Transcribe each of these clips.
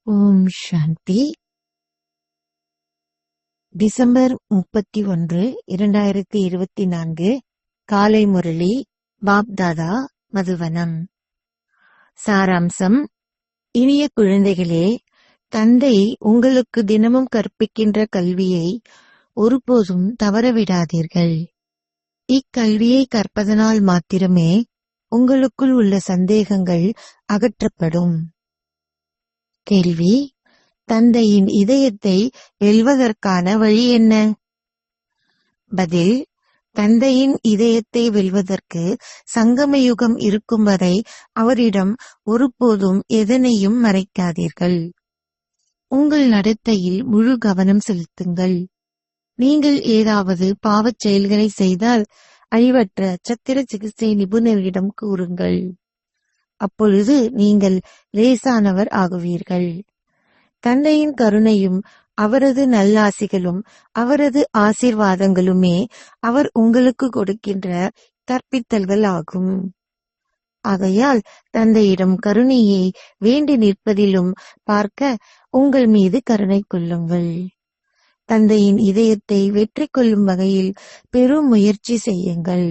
ஓம் சாந்தி. December 31, 2024 காலை முரளி பாப்தாதா மதுவனம். சாராம்சம். இனிய குழந்தைகளே, தந்தை உங்களுக்கு தினமும் கற்பிக்கின்ற கல்வியை ஒருபோதும் தவறவிடாதீர்கள். இக்கல்வியை கற்பதனால் மாத்திரமே உங்களுக்குள் உள்ள சந்தேகங்கள் அகற்றப்படும். கேள்வி: தந்தையின் இதயத்தை வெல்வதற்கான வழி என்ன? பதில்: தந்தையின் இதயத்தை வெல்வதற்கு சங்கமயுகம் இருக்கும் வரை அவரிடம் ஒருபோதும் எதனையும் மறைக்காதீர்கள். உங்கள் நடத்தையில் முழு கவனம் செலுத்துங்கள். நீங்கள் ஏதாவது பாவச் செயல்களை செய்தால் அழிவற்ற சத்திர சிகிச்சை நிபுணரிடம் கூறுங்கள். அப்பொழுது நீங்கள் லேசானவர் ஆகுவீர்கள். தந்தையின் கருணையும் அவரது நல்லாசிகளும் அவரது ஆசீர்வாதங்களுமே அவர் உங்களுக்கு கொடுக்கின்ற கற்பித்தல்கள் ஆகும். ஆகையால் தந்தையிடம் கருணையை வேண்டி நிற்பதிலும் பார்க்க உங்கள் மீது கருணை கொள்ளுங்கள். தந்தையின் இதயத்தை வெற்றி கொள்ளும் வகையில் பெரும் முயற்சி செய்யுங்கள்.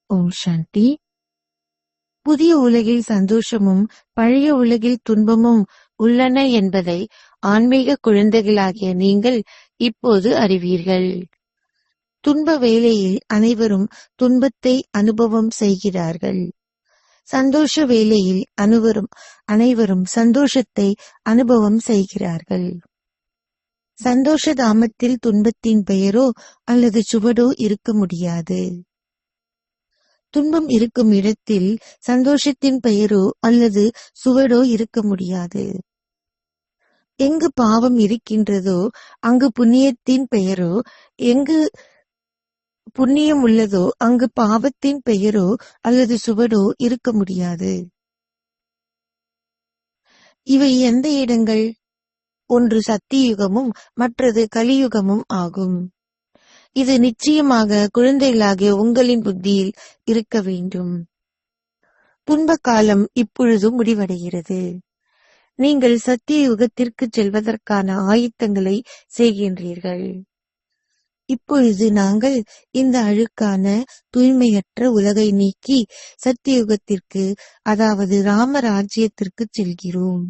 ஓம் சாந்தி. புதிய உலகில் சந்தோஷமும் பழைய உலகில் துன்பமும் உள்ளன என்பதை ஆன்மீக குழந்தைகளாகிய நீங்கள் இப்போது அறிவீர்கள். துன்ப வேளையில் அனைவரும் துன்பத்தை அனுபவம் செய்கிறார்கள். சந்தோஷ வேளையில் அனைவரும் சந்தோஷத்தை அனுபவம் செய்கிறார்கள். சந்தோஷ தாமத்தில் துன்பத்தின் பெயரோ அல்லது சுவடோ இருக்க முடியாது. துன்பம் இருக்கும் இடத்தில் சந்தோஷத்தின் பெயரோ அல்லது சுவடோ இருக்க முடியாது. எங்கு பாவம் இருக்கின்றதோ அங்கு புண்ணியத்தின் பெயரோ, எங்கு புண்ணியம் உள்ளதோ அங்கு பாவத்தின் பெயரோ அல்லது சுவடோ இருக்க முடியாது. இவை எந்த இடங்கள்? ஒன்று சத்தியுகமும் மற்றது கலியுகமும் ஆகும். இது நிச்சயமாக குழந்தைகளாகிய உங்களின் புத்தியில் இருக்க வேண்டும். துன்ப காலம் இப்பொழுது முடிவடைகிறது. நீங்கள் சத்திய யுகத்திற்கு செல்வதற்கான ஆயத்தங்களை செய்கின்றீர்கள். இப்பொழுது நாங்கள் இந்த அழுக்கான தூய்மையற்ற உலகை நீக்கி சத்தியுகத்திற்கு, அதாவது ராமராஜ்யத்திற்கு செல்கிறோம்.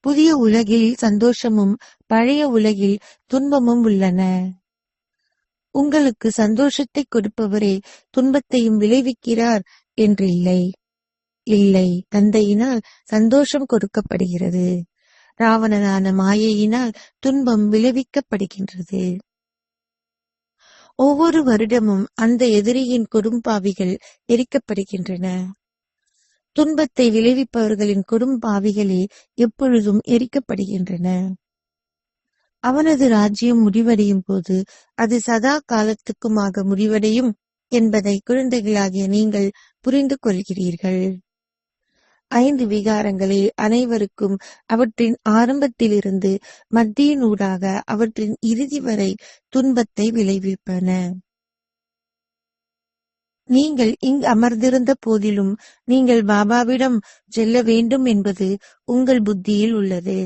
புதிய உலகில் சந்தோஷமும் பழைய உலகில் துன்பமும் உள்ளன. உங்களுக்கு சந்தோஷத்தை கொடுப்பவரே துன்பத்தையும் விளைவிக்கிறார் என்று இல்லை, தந்தையினால் சந்தோஷம் கொடுக்கப்படுகிறது. ராவணனான மாயையினால் துன்பம் விளைவிக்கப்படுகின்றது. ஒவ்வொரு வருடமும் அந்த எதிரியின் கொடும்பாவிகள் எரிக்கப்படுகின்றன. துன்பத்தை விளைவிப்பவர்களின் கொடும்பாவிகளே எப்பொழுதும் எரிக்கப்படுகின்றன. அவனது ராஜ்யம் முடிவடையும் போது அது சதா காலத்துக்குமாக முடிவடையும் என்பதை குழந்தைகளாகிய நீங்கள் புரிந்து கொள்கிறீர்கள். 5 விகாரங்களே அனைவருக்கும் அவற்றின் ஆரம்பத்திலிருந்து மத்தியினூடாக அவற்றின் இறுதி வரை துன்பத்தை விளைவிப்பன. நீங்கள் இங்கு அமர்ந்திருந்த போதிலும் நீங்கள் பாபாவிடம் செல்ல வேண்டும் என்பது உங்கள் புத்தியில் உள்ளது.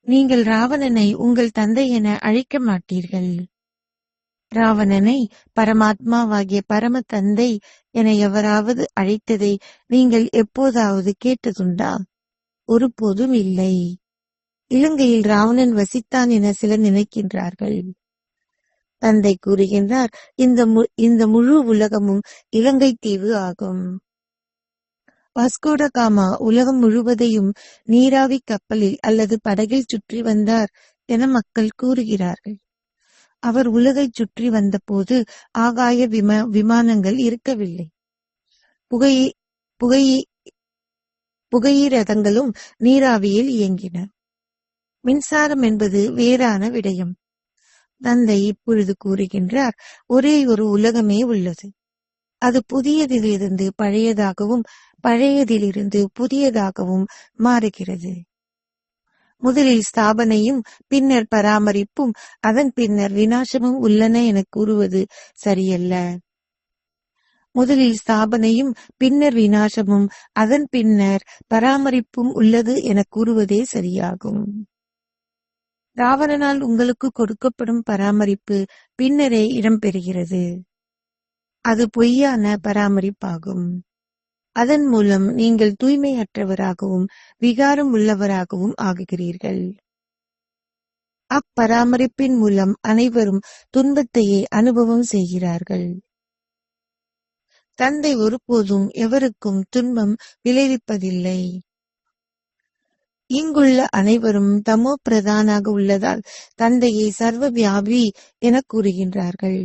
நீங்கள் ராவணனை உங்கள் தந்தை என அழைக்க மாட்டீர்கள். ராவணனை பரமாத்மாவாகிய பரம தந்தை என எவராவது அழைத்ததை நீங்கள் எப்போதாவது கேட்டதுண்டா? ஒருபோதும் இல்லை. இலங்கையில் ராவணன் வசித்தான் என சிலர் நினைக்கின்றார்கள். தந்தை கூறுகின்றார், இந்த முழு உலகமும் இலங்கை தீவு ஆகும். வாஸ்கோட காமா உலகம் முழுவதையும் நீராவி கப்பலில் அல்லது படகில் சுற்றி வந்தார் என மக்கள் கூறுகிறார்கள். அவர் உலகை சுற்றி வந்தபோது ஆகாய விமானங்கள் இருக்கவில்லை. புகையிரதங்களும் நீராவியில் இயங்கின. மின்சாரம் என்பது வேறான விடயம். தந்தை இப்பொழுது கூறுகின்றார், ஒரே ஒரு உலகமே உள்ளது. அது புதியதிலிருந்து பழையதாகவும் பழையதிலிருந்து புதியதாகவும் மாறுகிறது. முதலில் ஸ்தாபனையும் பின்னர் பராமரிப்பும் அதன் பின்னர் விநாசமும் உள்ளன என கூறுவது சரியல்ல. முதலில் ஸ்தாபனையும் பின்னர் விநாசமும் அதன் பின்னர் பராமரிப்பும் உள்ளது என கூறுவதே சரியாகும். ராவணனால் உங்களுக்கு கொடுக்கப்படும் பராமரிப்பு பின்னரே இடம்பெறுகிறது. அது பொய்யான பராமரிப்பாகும். அதன் மூலம் நீங்கள் தூய்மையற்றவராகவும் விகாரம் உள்ளவராகவும் ஆகுகிறீர்கள். அப்பராமரிப்பின் மூலம் அனைவரும் துன்பத்தையே அனுபவம் செய்கிறார்கள். தந்தை ஒருபோதும் எவருக்கும் துன்பம் விளைவிப்பதில்லை. இங்குள்ள அனைவரும் தமோ பிரதானாக உள்ளதால் தந்தையை சர்வ வியாபி என கூறுகின்றார்கள்.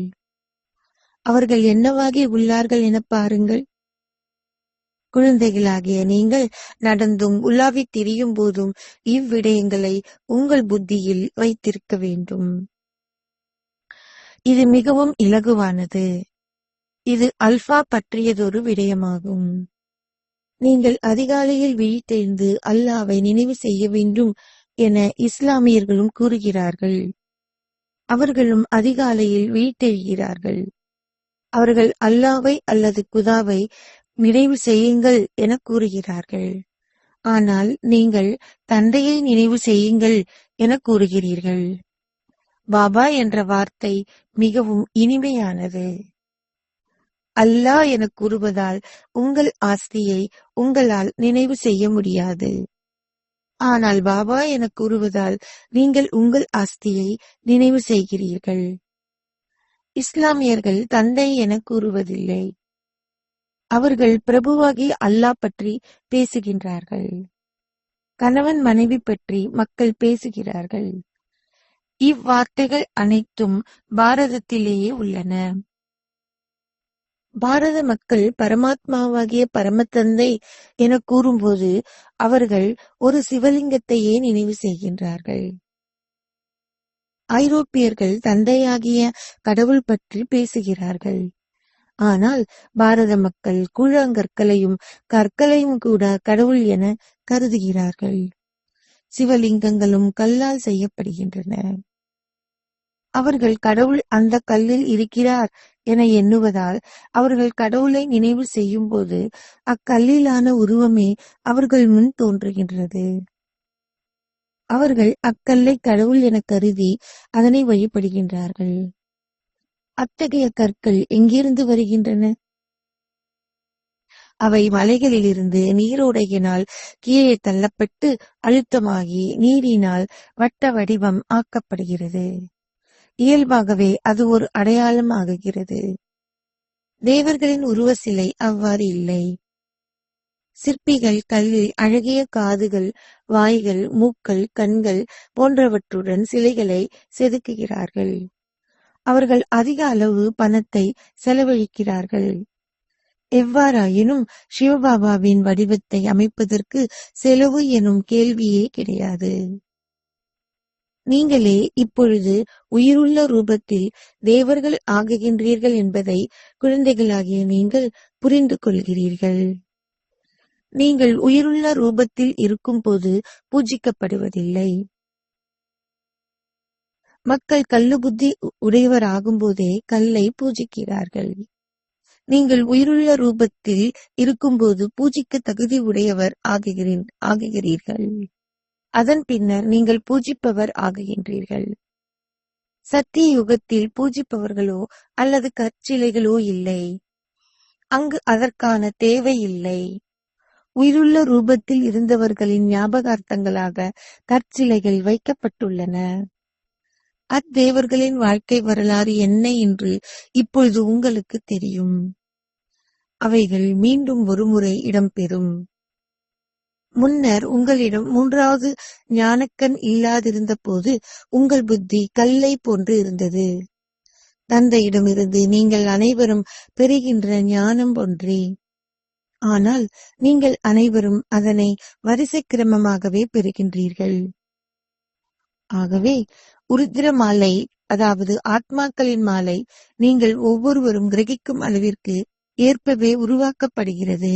அவர்கள் என்னவாகி உள்ளார்கள் என பாருங்கள். குழந்தைகளாகிய நீங்கள் நடந்தும் உலாவித் திரியும் போதும் இவ்விடயங்களை உங்கள் புத்தியில் வைத்திருக்க வேண்டும். இது மிகவும் இலகுவானது. இது அல்பா பற்றியதொரு விடயமாகும். நீங்கள் அதிகாலையில் விழித்தெழுந்து அல்லாவை நினைவு செய்ய வேண்டும் என இஸ்லாமியர்களும் கூறுகிறார்கள். அவர்களும் அதிகாலையில் விழித்தெழுகிறார்கள். அவர்கள் அல்லாவை அல்லது குதாவை நினைவு செய்யுங்கள் என கூறுகிறார்கள். ஆனால் நீங்கள் தந்தையை நினைவு செய்யுங்கள் என கூறுகிறீர்கள். பாபா என்ற வார்த்தை மிகவும் இனிமையானது. அல்லாஹ் என கூறுவதால் உங்கள் ஆஸ்தியை உங்களால் நினைவு செய்ய முடியாது. ஆனால் பாபா என கூறுவதால் நீங்கள் உங்கள் ஆஸ்தியை நினைவு செய்கிறீர்கள். இஸ்லாமியர்கள் தந்தை என கூறுவதில்லை. அவர்கள் பிரபுவாகி அல்லாஹ் பற்றி பேசுகின்றார்கள். கணவன் மனைவி பற்றி மக்கள் பேசுகிறார்கள். இவ்வார்த்தைகள் அனைத்தும் பாரதத்திலேயே உள்ளன. பாரத மக்கள் பரமாத்மாவாகிய பரமதந்தை என கூறும்போது அவர்கள் ஒரு சிவலிங்கத்தையே நினைவு செய்கின்றார்கள். ஐரோப்பியர்கள் தந்தையாகிய கடவுள் பற்றி பேசுகிறார்கள். ஆனால் பாரத மக்கள் கூழாங்கற்களையும் கற்களையும் கூட கடவுள் என கருதுகிறார்கள். சிவலிங்கங்களும் கல்லால் செய்யப்படுகின்றன. அவர்கள் கடவுள் அந்த கல்லில் இருக்கிறார் என எண்ணுவதால் அவர்கள் கடவுளை நினைவு செய்யும் போது அக்கல்லிலான உருவமே அவர்கள் முன் தோன்றுகின்றது. அவர்கள் அக்கல்லை கடவுள் என கருதி அதனை வழிபடுகின்றார்கள். அத்தகைய கற்கள் எங்கிருந்து வருகின்றன? அவை மலைகளிலிருந்து நீரோடையினால் கீழே தள்ளப்பட்டு அழுத்தமாகி நீரினால் வட்ட வடிவம் ஆக்கப்படுகிறது. இயல்பாகவே அது ஒரு அடையாளம் ஆகுகிறது. தேவர்களின் உருவ சிலை அவ்வாறு இல்லை. சிற்பிகள் கல்லில் அழகிய காதுகள், வாய்கள், மூக்கள், கண்கள் போன்றவற்றுடன் சிலைகளை செதுக்குகிறார்கள். அவர்கள் அதிக அளவு பணத்தை செலவழிக்கிறார்கள். எவ்வாறாயினும் சிவபாபாவின் வடிவத்தை அமைப்பதற்கு செலவு எனும் கேள்வியே கிடையாது. நீங்களே இப்பொழுது உயிருள்ள ரூபத்தில் தேவர்கள் ஆகுகின்றீர்கள் என்பதை குழந்தைகளாகிய நீங்கள் புரிந்து கொள்கிறீர்கள். நீங்கள் உயிருள்ள ரூபத்தில் இருக்கும் போது பூஜிக்கப்படுவதில்லை. மக்கள் கல்லு புத்தி உடையவராகும் போதே கல்லை பூஜிக்கிறார்கள். நீங்கள் உயிருள்ள ரூபத்தில் இருக்கும்போது பூஜிக்க தகுதி உடையவர் ஆகுகிறீர்கள். அதன் பின்னர் நீங்கள் பூஜிப்பவர் ஆகுகின்றீர்கள். சத்திய யுகத்தில் பூஜிப்பவர்களோ அல்லது கற்சிலைகளோ இல்லை. அங்கு அதற்கான தேவை இல்லை. உயிருள்ள ரூபத்தில் இருந்தவர்களின் ஞாபகார்த்தங்களாக கற்சிலைகள் வைக்கப்பட்டுள்ளன. அத்தேவர்களின் வாழ்க்கை வரலாறு என்ன என்று இப்பொழுது உங்களுக்கு தெரியும். அவைகள் மீண்டும் ஒருமுறை இடம்பெறும். முன்னர் உங்களிடம் மூன்றாவது ஞானக்கண் இல்லாதிருந்த போது உங்கள் புத்தி கல்லை போன்று இருந்தது. தந்தையிடமிருந்து நீங்கள் அனைவரும் பெறுகின்ற ஞானம் ஒன்றே. ஆனால் நீங்கள் அனைவரும் அதனை வரிசை கிரமமாகவே பெறுகின்றீர்கள். ஆகவே உருத்திர மாலை, அதாவது ஆத்மாக்களின் மாலை, நீங்கள் ஒவ்வொருவரும் கிரகிக்கும் அளவிற்கு ஏற்பவே உருவாக்கப்படுகிறது.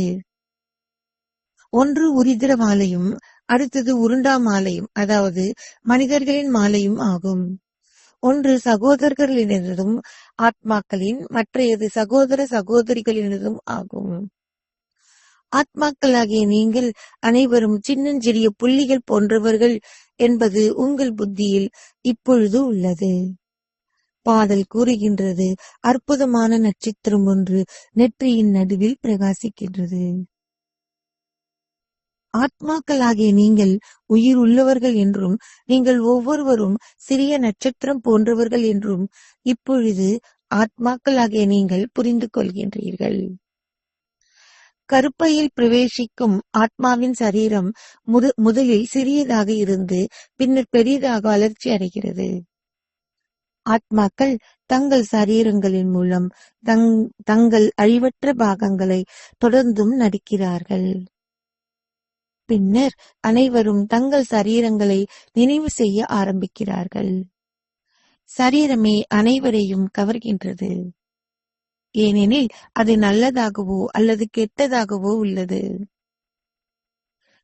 ஒன்று உருத்திர மாலையும் அடுத்தது உருண்டா மாலையும், அதாவது மனிதர்களின் மாலையும் ஆகும். ஒன்று சகோதரர்களினதும் ஆத்மாக்களின், மற்றையது சகோதர சகோதரிகளினதும் ஆகும். ஆத்மாக்களாகிய நீங்கள் அனைவரும் சின்னஞ்சிறிய புள்ளிகள் போன்றவர்கள் என்பது உங்கள் புத்தியில் இப்பொழுது உள்ளது. பாடல் கூறுகின்றது, அற்புதமான நட்சத்திரம் ஒன்று நெற்றியின் நடுவில் பிரகாசிக்கின்றது. ஆத்மாக்களாகிய நீங்கள் உயிர் உள்ளவர்கள் என்றும் நீங்கள் ஒவ்வொருவரும் சிறிய நட்சத்திரம் போன்றவர்கள் என்றும் இப்பொழுது ஆத்மாக்களாகிய நீங்கள் புரிந்து கொள்கின்றீர்கள். கருப்பையில் பிரவேசிக்கும் ஆத்மாவின் சரீரம் முதலில் சிறியதாக இருந்து பின்னர் பெரியதாக வளர்ச்சி அடைகிறது. ஆத்மாக்கள் தங்கள் சரீரங்களின் மூலம் தங்கள் அழிவற்ற பாகங்களை தொடர்ந்தும் நடிக்கிறார்கள். பின்னர் அனைவரும் தங்கள் சரீரங்களை நினைவு செய்ய ஆரம்பிக்கிறார்கள். சரீரமே அனைவரையும் கவர்கின்றது. ஏனெனில் அது நல்லதாகவோ அல்லது கெட்டதாகவோ உள்ளது.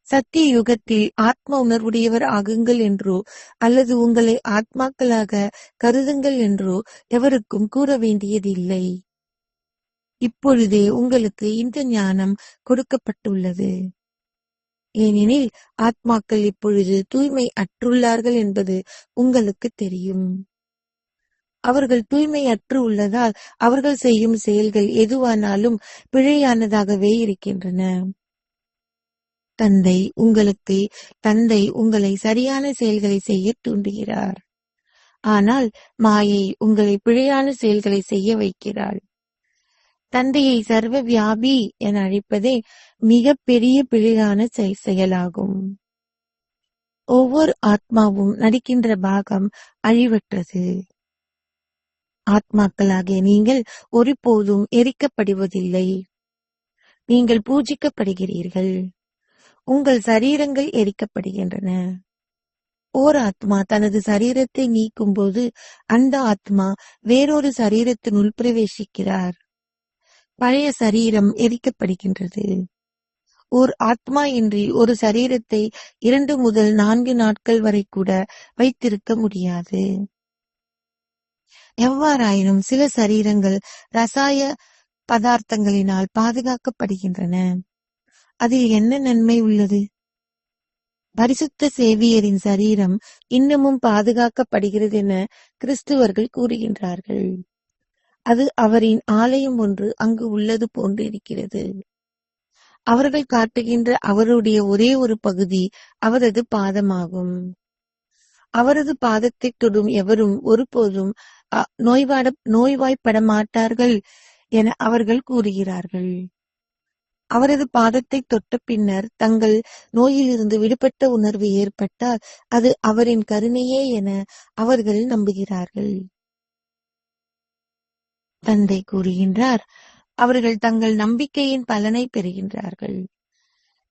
சத்திய யுகத்தில் ஆத்ம உணர்வுடையவர் ஆகுங்கள் என்றோ அல்லது உங்களை ஆத்மாக்களாக கருதுங்கள் என்றோ எவருக்கும் கூற வேண்டியதில்லை. இப்பொழுதே உங்களுக்கு இந்த ஞானம் கொடுக்கப்பட்டுள்ளது. ஏனெனில் ஆத்மாக்கள் இப்பொழுது தூய்மை அற்றுள்ளார்கள் என்பது உங்களுக்கு தெரியும். அவர்கள் தூய்மை அற்று உள்ளதால் அவர்கள் செய்யும் செயல்கள் எதுவானாலும் பிழையானதாகவே இருக்கின்றன. தந்தை உங்களை சரியான செயல்களை செய்ய தூண்டுகிறார். ஆனால் மாயை உங்களை பிழையான செயல்களை செய்ய வைக்கிறாள். தந்தையை சர்வ வியாபி என அழைப்பதே மிக பெரிய பிழையான செயலாகும். ஒவ்வொரு ஆத்மாவும் நடிக்கின்ற பாகம் அழிவற்றது. ஆத்மாக்களாகிய நீங்கள் ஒருபோதும் எரிக்கப்படுவதில்லை. நீங்கள் பூஜிக்கப்படுகிறீர்கள். உங்கள் சரீரங்கள் எரிக்கப்படுகின்றன. ஓர் ஆத்மா தனது சரீரத்தை நீக்கும் போது அந்த ஆத்மா வேறொரு சரீரத்தினுள் பிரவேசிக்கிறார். பழைய சரீரம் எரிக்கப்படுகின்றது. ஓர் ஆத்மா இன்றி ஒரு சரீரத்தை 2 முதல் 4 நாட்கள் வரை கூட வைத்திருக்க முடியாது. எவ்வாறாயினும் சில சரீரங்கள் ரசாய பதார்த்தங்களினால் பாதுகாக்கப்படுகின்றன. அதில் என்ன நன்மை உள்ளது? பரிசுத்த சேவியரின் சரீரம் இன்னமும் பாதுகாக்கப்படுகிறது என கிறிஸ்துவர்கள் கூறுகின்றார்கள். அது அவரின் ஆலயம் ஒன்று அங்கு உள்ளது போன்று இருக்கிறது. அவர்கள் காட்டுகின்ற அவருடைய ஒரே ஒரு பகுதி அவரது பாதமாகும். அவரது பாதத்தை தொடும் எவரும் ஒருபோதும் நோய்வாய்ப்பட மாட்டார்கள் என அவர்கள் கூறுகிறார்கள். அவரது பாதத்தை தொட்ட பின்னர் தங்கள் நோயிலிருந்து விடுபட்ட உணர்வு ஏற்பட்டால் அது அவரின் கருணையே என அவர்கள் நம்புகிறார்கள். தந்தை கூறுகின்றார், அவர்கள் தங்கள் நம்பிக்கையின் பலனை பெறுகின்றார்கள்.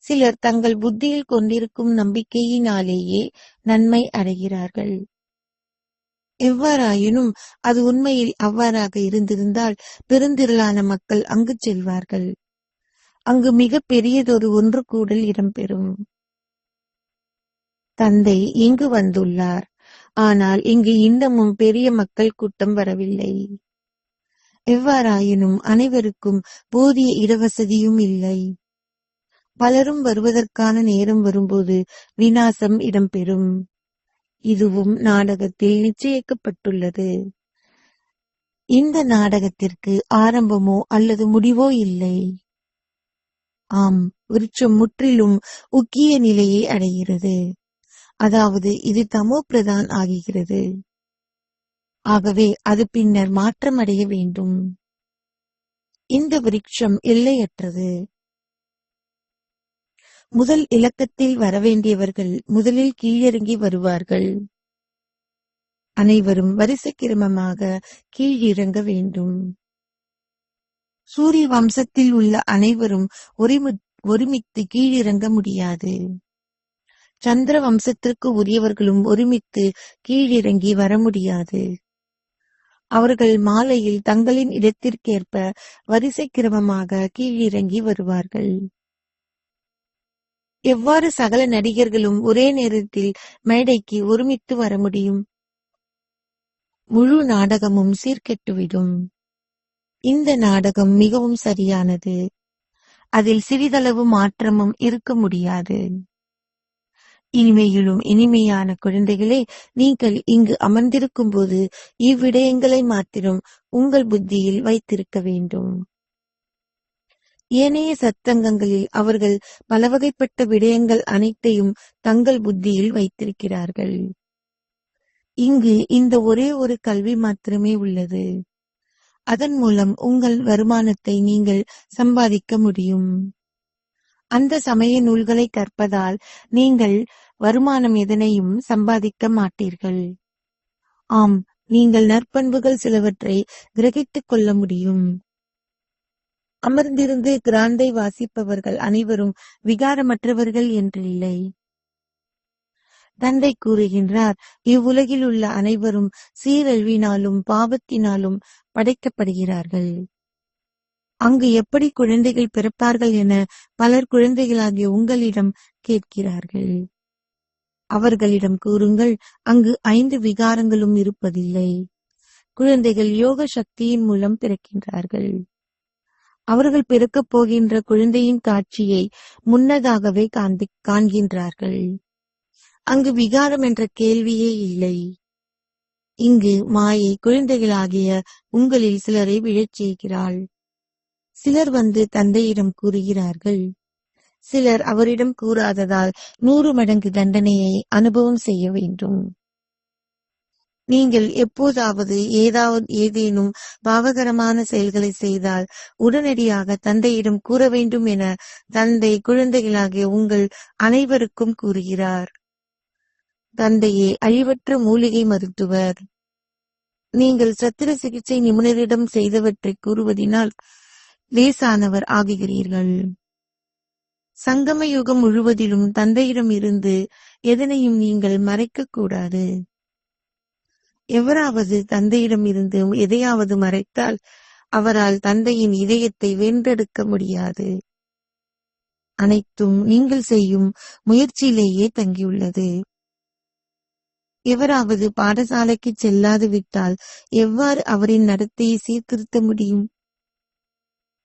சிலர் தங்கள் புத்தியில் கொண்டிருக்கும் நம்பிக்கையினாலேயே நன்மை அடைகிறார்கள். எவ்வாறாயினும் அது உண்மையில் அவ்வாறாக இருந்திருந்தால் பெருந்திரளான மக்கள் அங்கு செல்வார்கள். அங்கு மிக பெரியதொரு ஒன்று கூடல் இடம்பெறும். தந்தை இங்கு வந்துள்ளார். ஆனால் இங்கு இன்னமும் பெரிய மக்கள் கூட்டம் வரவில்லை. எவ்வாறாயினும் அனைவருக்கும் போதிய இடவசதியும் இல்லை. பலரும் வருவதற்கான நேரம் வரும்போது விநாசம் இடம்பெறும். இதுவும் நாடகத்தில் நிச்சயிக்கப்பட்டுள்ளது. இந்த நாடகத்திற்கு ஆரம்பமோ அல்லது முடிவோ இல்லை. ஆம், விருட்சம் முற்றிலும் உக்கிய நிலையை அடைகிறது. அதாவது இது தமோ பிரதான் ஆகிறது. ஆகவே அது பின்னர் மாற்றமடைய வேண்டும். இந்த விருட்சம் எல்லையற்றது. முதல் இலக்கத்தில் வரவேண்டியவர்கள் முதலில் கீழிறங்கி வருவார்கள். அனைவரும் வரிசை கிரமமாக கீழிறங்க வேண்டும். சூரிய வம்சத்தில் உள்ள அனைவரும் ஒருமித்து கீழிறங்க முடியாது. சந்திர வம்சத்திற்கு உரியவர்களும் ஒருமித்து கீழிறங்கி வர முடியாது. அவர்கள் மாலையில் தங்களின் இடத்திற்கேற்ப வரிசை கிரமமாக கீழிறங்கி வருவார்கள். எவ்வாறு சகல நடிகர்களும் ஒரே நேரத்தில் மேடைக்கு ஒருமித்து வர முடியும்? முழு நாடகமும் சீர்கெட்டுவிடும். இந்த நாடகம் மிகவும் சரியானது. அதில் சிறிதளவு மாற்றமும் இருக்க முடியாது. இனிமையிலும் இனிமையான குழந்தைகளே, நீங்கள் இங்கு அமர்ந்திருக்கும் போது இவ்விடயங்களை மாத்திரம் உங்கள் புத்தியில் வைத்திருக்க வேண்டும். ஏனைய சத்தங்கங்களில் அவர்கள் பலவகைப்பட்ட விடயங்கள் அனைத்தையும் தங்கள் புத்தியில் வைத்திருக்கிறார்கள். இங்கு இந்த ஒரே ஒரு கல்வி மாத்திரமே உள்ளது. அதன் மூலம் உங்கள் வருமானத்தை நீங்கள் சம்பாதிக்க முடியும். அந்த சமய நூல்களை கற்பதால் நீங்கள் வருமானம் எதனையும் சம்பாதிக்க மாட்டீர்கள். ஆம், நீங்கள் நற்பண்புகள் சிலவற்றை கிரகித்துக் கொள்ள முடியும். அமர்ந்திருந்து கிராந்தை வாசிப்பவர்கள் அனைவரும் விகாரமற்றவர்கள் என்றில்லை. தந்தை கூறுகின்றார், இவ்வுலகில் உள்ள அனைவரும் சீரழிவினாலும் பாவத்தினாலும் படைக்கப்படுகிறார்கள். அங்கு எப்படி குழந்தைகள் பிறப்பார்கள் என பலர் குழந்தைகளாகிய உங்களிடம் கேட்கிறார்கள். அவர்களிடம் கூறுங்கள், அங்கு 5 விகாரங்களும் இருப்பதில்லை. குழந்தைகள் யோக சக்தியின் மூலம் பிறக்கின்றார்கள். அவர்கள் பிறக்கப் போகின்ற குழந்தையின் காட்சியை முன்னதாகவே காண்கின்றார்கள். அங்கு விகாரம் என்ற கேள்வியே இல்லை. இங்கு மாயை குழந்தைகளாகிய உங்களில் சிலரை விழச் செய்கிறாள். சிலர் வந்து தந்தையிடம் கூறுகிறார்கள். சிலர் அவரிடம் கூறாததால் 100 மடங்கு தண்டனையை அனுபவம் செய்ய வேண்டும். நீங்கள் எப்போதாவது ஏதேனும் பாவகரமான செயல்களை செய்தால் உடனடியாக தந்தையிடம் கூற வேண்டும் என தந்தை குழந்தைகளாகிய உங்கள் அனைவருக்கும் கூறுகிறார். தந்தையே அழிவற்ற மூலிகை மருத்துவர். நீங்கள் சத்திர சிகிச்சை நிபுணரிடம் செய்தவற்றை கூறுவதினால் லேசானவர் ஆகுகிறீர்கள். சங்கம யுகம் முழுவதிலும் தந்தையிடம் இருந்து எதனையும் நீங்கள் மறைக்க கூடாது. எவராவது தந்தையிடம் இருந்து எதையாவது மறைத்தால் அவரால் தந்தையின் இதயத்தை வென்றெடுக்க முடியாது. அனைத்தும் நீங்கள் செய்யும் முயற்சியிலேயே தங்கியுள்ளது. எவராவது பாடசாலைக்கு செல்லாது விட்டால் எவ்வாறு அவரின் நடத்தையை சீர்திருத்த முடியும்?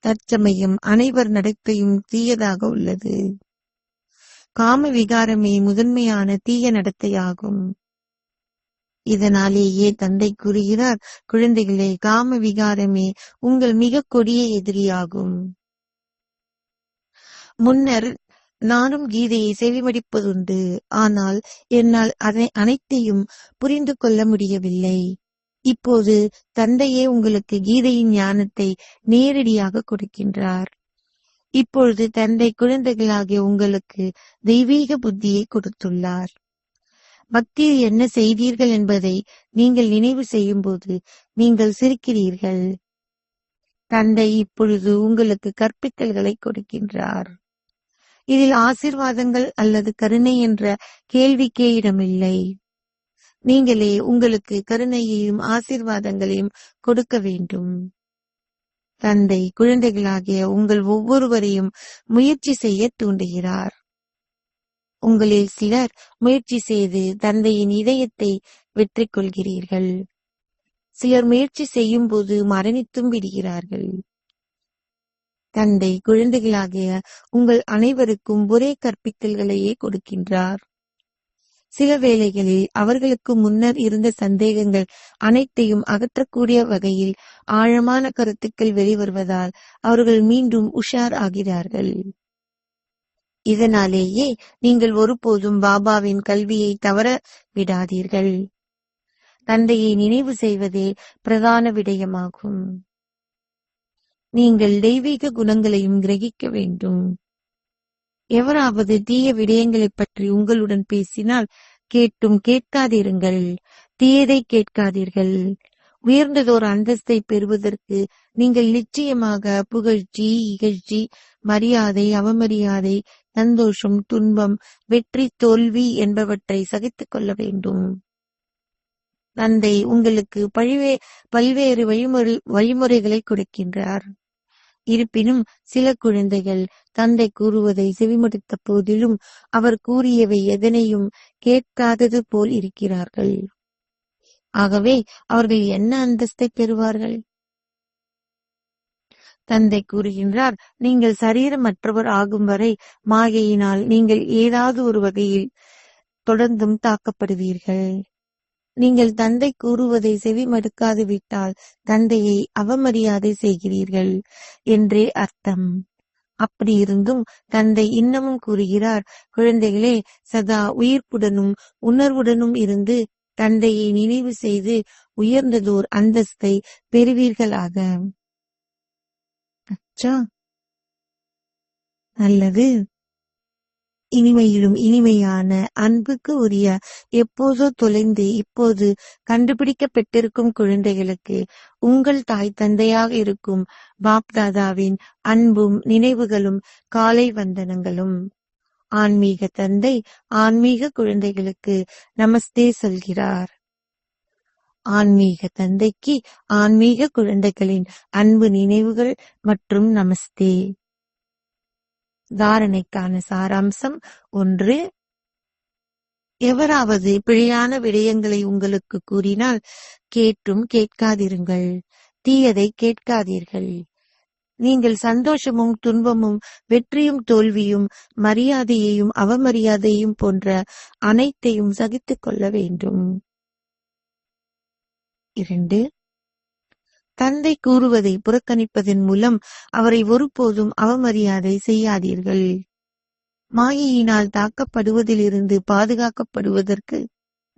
தற்சமயம் அனைவர் நடத்தையும் தீயதாக உள்ளது. காம விகாரமே முதன்மையான தீய நடத்தையாகும். இதனாலேயே தந்தை கூறுகிறார், குழந்தைகளே, காம விகாரமே உங்கள் மிக கொடிய எதிரியாகும். முன்னர் நானும் கீதையை செவிமடிப்பதுண்டு. ஆனால் என்னால் அனைத்தையும் புரிந்து கொள்ள முடியவில்லை. இப்போது தந்தையே உங்களுக்கு கீதையின் ஞானத்தை நேரடியாக கொடுக்கின்றார். இப்பொழுது தந்தை குழந்தைகளாகிய உங்களுக்கு தெய்வீக புத்தியை கொடுத்துள்ளார். பக்தியில் என்ன செய்தீர்கள் என்பதை நீங்கள் நினைவு செய்யும் போது நீங்கள் சிரிக்கிறீர்கள். தந்தை இப்பொழுது உங்களுக்கு கற்பித்தல்களை கொடுக்கின்றார். இதில் ஆசீர்வாதங்கள் அல்லது கருணை என்ற கேள்விக்கே இடமில்லை. நீங்களே உங்களுக்கு கருணையையும் ஆசீர்வாதங்களையும் கொடுக்க வேண்டும். தந்தை குழந்தைகளாகிய உங்கள் ஒவ்வொருவரையும் முயற்சி செய்ய தூண்டுகிறார். உங்களில் சிலர் முயற்சி செய்து தந்தையின் இதயத்தை வெற்றி கொள்கிறீர்கள். சிலர் முயற்சி செய்யும் போது மரணித்தும் விடுகிறார்கள். தந்தை குழந்தைகளாகிய உங்கள் அனைவருக்கும் ஒரே கற்பித்தல்களையே கொடுக்கின்றார். சில வேளைகளில் அவர்களுக்கு முன்னர் இருந்த சந்தேகங்கள் அனைத்தையும் அகற்றக்கூடிய வகையில் ஆழமான கருத்துக்கள் வெளிவருவதால் அவர்கள் மீண்டும் உஷார் ஆகிறார்கள். இதனாலேயே நீங்கள் ஒருபோதும் பாபாவின் கல்வியை தவற விடாதீர்கள். தந்தையை நினைவு செய்வதே பிரதான விடயமாகும். நீங்கள் தெய்வீக குணங்களையும் கிரகிக்க வேண்டும். எவராவது தீய விடயங்களை பற்றி உங்களுடன் பேசினால் கேட்டும் கேட்காதிருங்கள். தீயதை கேட்காதீர்கள். உயர்ந்ததோர் அந்தஸ்தை பெறுவதற்கு நீங்கள் நிச்சயமாக புகழ்ச்சி, இகழ்ச்சி, மரியாதை, அவமரியாதை, சந்தோஷம், துன்பம், வெற்றி, தோல்வி என்பவற்றை சகித்துக் கொள்ள வேண்டும். தந்தை உங்களுக்கு பல்வேறு வழிமுறைகளை கொடுக்கின்றார். இருப்பினும் சில குழந்தைகள் தந்தை கூறுவதை செவிமடுத்த போதிலும் அவர் கூறியவை எதனையும் கேட்காதது போல் இருக்கிறார்கள். ஆகவே அவர்கள் என்ன அந்தஸ்தை பெறுவார்கள்? தந்தை கூறுகின்றார், நீங்கள் சரீரமற்றவர் ஆகும் வரை மாயையினால் நீங்கள் ஏதாவது ஒரு வகையில் தொடர்ந்தும் தாக்கப்படுவீர்கள். நீங்கள் தந்தை கூறுவதை செவிமடுக்காது விட்டால் தந்தையை அவமரியாதை செய்கிறீர்கள் என்றே அர்த்தம். அப்படி இருந்தும் தந்தை இன்னமும் கூறுகிறார், குழந்தைகளே, சதா உயிர்ப்புடனும் உணர்வுடனும் இருந்து தந்தையை நினைவு செய்து உயர்ந்ததோர் அந்தஸ்தை பெறுவீர்களாக. அச்சா, நல்லது. இனிமையிலும் இனிமையான அன்புக்கு உரிய எப்போதோ தொலைந்து இப்போது கண்டுபிடிக்கப்பட்டிருக்கும் குழந்தைகளுக்கு உங்கள் தாய் தந்தையாக இருக்கும் பாப்தாதாவின் அன்பும் நினைவுகளும் காலை வந்தனங்களும். ஆன்மீக தந்தை ஆன்மீக குழந்தைகளுக்கு நமஸ்தே சொல்கிறார். ஆன்மீக தந்தைக்கு ஆன்மீக குழந்தைகளின் அன்பு நினைவுகள் மற்றும் நமஸ்தே. தாரணைக்கான சாராம்சம் 1. எவராவது பிழையான விடயங்களை உங்களுக்கு கூறினால் கேட்டும் கேட்காதிருங்கள். தீயதை கேட்காதீர்கள். நீங்கள் சந்தோஷமும் துன்பமும் வெற்றியும் தோல்வியும் மரியாதையையும் அவமரியாதையும் போன்ற அனைத்தையும் சகித்துக் கொள்ள வேண்டும். 2. தந்தை கூறுவதை புறக்கணிப்பதன் மூலம் அவரை ஒருபோதும் அவமரியாதை செய்யாதீர்கள். மாயையினால் தாக்கப்படுவதிலிருந்து பாதுகாக்கப்படுவதற்கு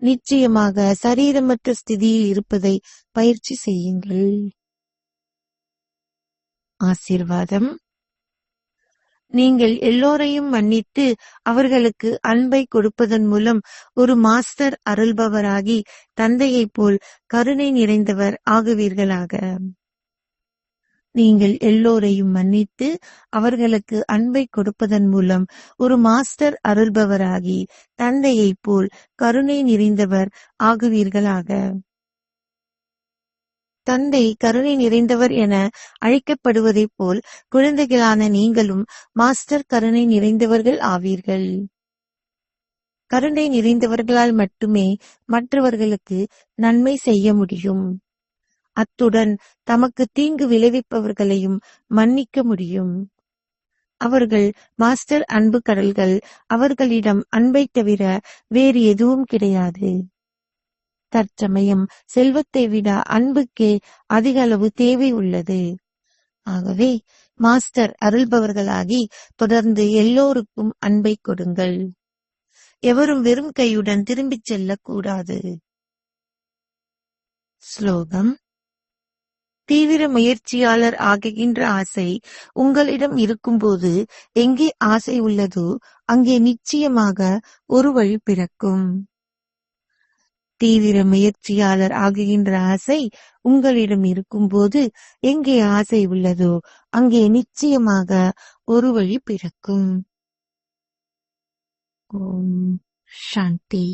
நிச்சயமாக சரீரமற்ற ஸ்திதியில் இருப்பதை பயிற்சி செய்யுங்கள். ஆசீர்வாதம். நீங்கள் எல்லோரையும் மன்னித்து அவர்களுக்கு அன்பை கொடுப்பதன் மூலம் ஒரு மாஸ்டர் அருள்பவராகி தந்தையைப் போல் கருணை நிறைந்தவர் ஆகுவீர்களாக. நீங்கள் எல்லோரையும் மன்னித்து அவர்களுக்கு அன்பை கொடுப்பதன் மூலம் ஒரு மாஸ்டர் அருள்பவராகி தந்தையைப் போல் கருணை நிறைந்தவர் ஆகுவீர்களாக. தந்தை கருணை நிறைந்தவர் என அழைக்கப்படுவதைப் போல் குழந்தைகளான நீங்களும் மாஸ்டர் கருணை நிறைந்தவர்கள் ஆவீர்கள். கருணை நிறைந்தவர்களால் மட்டுமே மற்றவர்களுக்கு நன்மை செய்ய முடியும். அத்துடன் தமக்கு தீங்கு விளைவிப்பவர்களையும் மன்னிக்க முடியும். அவர்கள் மாஸ்டர் அன்பு கடல்கள். அவர்களிடம் அன்பை தவிர வேறு எதுவும் கிடையாது. தற்சமயம் செல்வத்தை விட அன்புக்கே அதிக அளவு தேவை உள்ளது. ஆகவே மாஸ்டர் அருள்பவர்களாகி தொடர்ந்து எல்லோருக்கும் அன்பை கொடுங்கள். எவரும் வெறும் கையுடன் திரும்பிச் செல்லக்கூடாது. ஸ்லோகம். தீவிர முயற்சியாளர் ஆகுகின்ற ஆசை உங்களிடம் இருக்கும்போது எங்கே ஆசை உள்ளதோ அங்கே நிச்சயமாக ஒரு வழி பிறக்கும். தீவிர முயற்சியாளர் ஆகுகின்ற ஆசை உங்களிடம் இருக்கும்போது எங்கே ஆசை உள்ளதோ அங்கே நிச்சயமாக ஒரு வழி பிறக்கும். ஓம் சாந்தி.